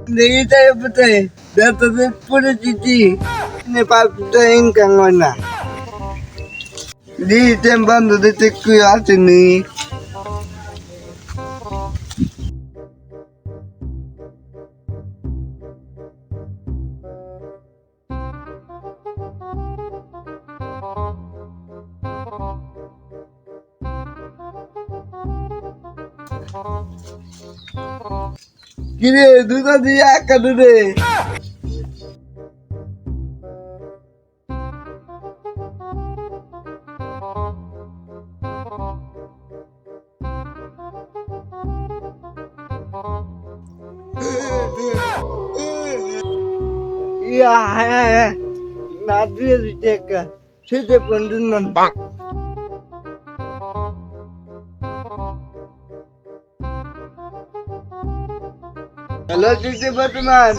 Nakita yung puti. Dito din po na titi. Napapitayin ka nga na. Dito yung bando dito ko yung atin ni. Kini, duda diya ka doon eh. Iya, nanti dicek. Saya pendunan. Halo, cuci teman.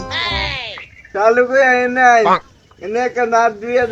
Selalu gue ini kan dia.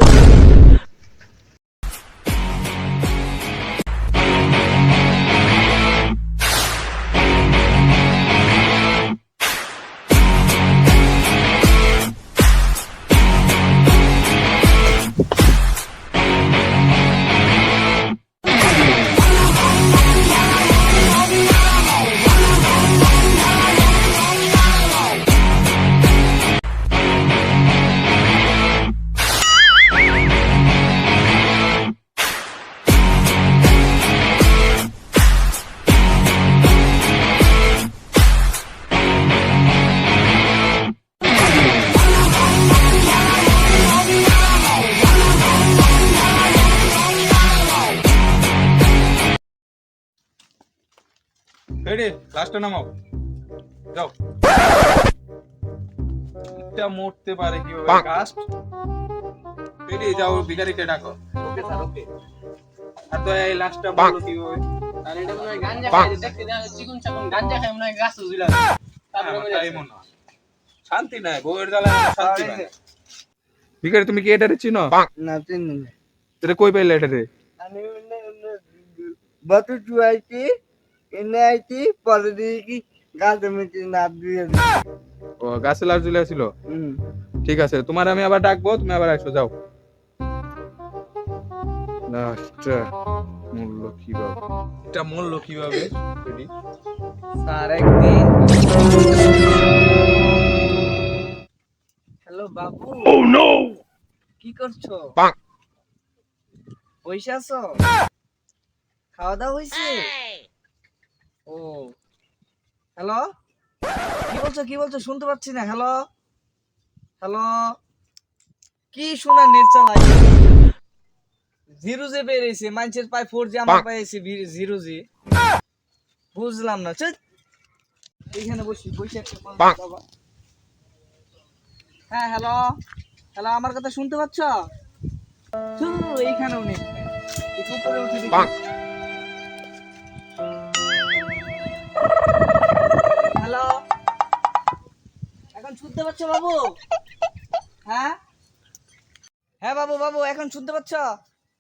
Ready লাস্টে নামাও যাও এটা মরতে পারে কিভাবে caste ready যাও ভিখারিকে ডাকো okay sir okay আর তো এই লাস্টটা বলো কিভাবে আর এটা মনে হয় গাঞ্জা খাই দেখতে দেন চিকুন চাকুন গাঞ্জা খাই মনে হয় গাছ উজিলা তারপরে তাই মনে হয় শান্তি নাই বউয়ের জ্বালা শান্তি নাই ভিখারি তুমি কি এটারে চিনো না চিনি না। এটা কই পাইলে এটারে আমি বতু চুয়াইছি এনে আইছি পরে দেখি গাছে মেচে নাপ দিয়ে ও গাছে লাল ঝুলে ছিল ঠিক আছে তোমার আমি আবার ডাকবো তুমি আবার আসো যাও লাস্টটা মূল্য কিভাবে এটা মূল্য কিভাবে রেডি স্যার একদিন হ্যালো বাবু ও নো কি করছো বসে আছো খাওয়া দাওয়া হয়েছে ও হ্যালো কি বলছো শুনতে পাচ্ছি না হ্যালো হ্যালো কি শোনা নেট চালাই জিরো জে বেরিয়েছে মানুষের পায় 4G আমার পায় এসে জিরো জি বুঝলাম না চল এইখানে বসে একটা কথা বলবো। হ্যাঁ হ্যালো হ্যালো আমার কথা শুনতে পাচ্ছ এইখানেও নেই একটু উপরে উঠে দেখি হ্যালো এখন শুনতে পাচ্ছ বাবু হ্যাঁ হ্যাঁ বাবু এখন শুনতে পাচ্ছ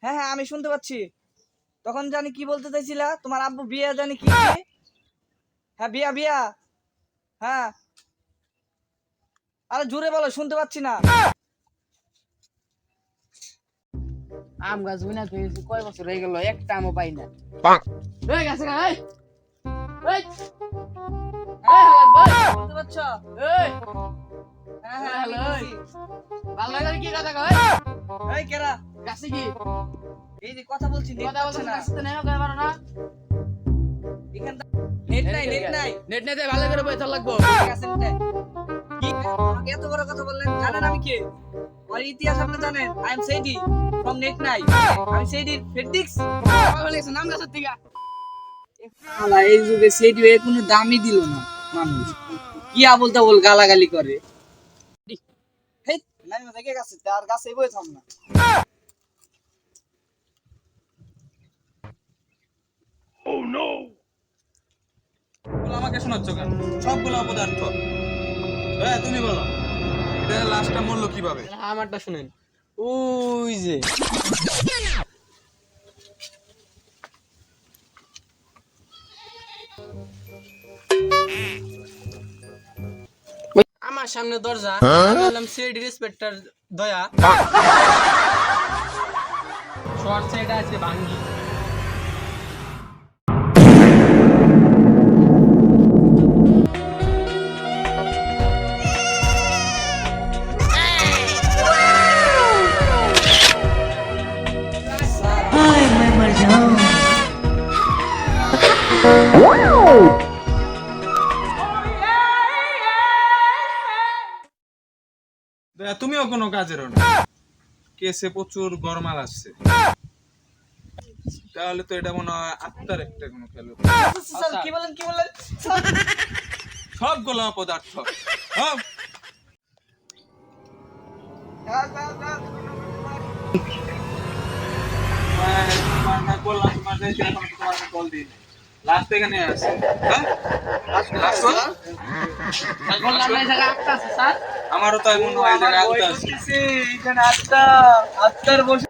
হ্যাঁ হ্যাঁ আমি শুনতে পাচ্ছি তখন জানি কি বলতে চাইছিলা তোমার আব্বু বিয়া জানি কি হ্যাঁ বিয়া হ্যাঁ আরে জোরে বলো শুনতে পাচ্ছি না আম গাছ বুনা তুই কয় বছর হয়ে গেল একটা আমও পাই না এই গাছে না এই এই শুনতে পাচ্ছ এই হ্যাঁ হ্যালো ভালো লাগে কি কথা কয় এই কেরা গাছে কি এই যে কথা বলছি কথা বলছ না গাছে নেও কয় পারো না এখান নেট নাই ভালো করে বইতে লাগবো গাছে নেট কি আমাকে এত বড় কথা বললেন জানেন আমি কে আর ইতিহাস আপনি জানেন আই এম সেইডি ফ্রম নেট নাই আমি সেইডি ফেডিক্স বলে নাম গাছের থেকে আলা এই যুগে সেইডি এর কোনো দামই দিল না মানুষ কি বলতে বল গালাগালি করে হেই নাই দেখে গেছে তার গাছে বই থাম না ও নো বলো আমাকে শোনাচ্ছ কেন সবগুলো অপদার্থ হ্যাঁ তুমি বলো এটা লাস্টটা মূল্য কিভাবে আমারটা শুনেন ওই যে আমার সামনে দরজা আমি বললাম সিআইডি ইন্সপেক্টর দয়া শর্ট সাইড আছে ভাঙ্গি দয়া, তুমিও কোনো কাজের না, কেসে প্রচুর গরমাল আসছে, তাহলে তো এটা মনে হয় আত্মার একটা কোনো খেলো। স্যার কি বলেন সব গোলা পদার্থ সব কল দিই লাস্ট এখানে আছে। হ্যাঁ লাস্ট কল বললাম না এই জায়গা আটটা আছে স্যার আমারও তাই মনে হয় এই জায়গায় আত্মা আছে। এখানে আত্মা আত্মার বসে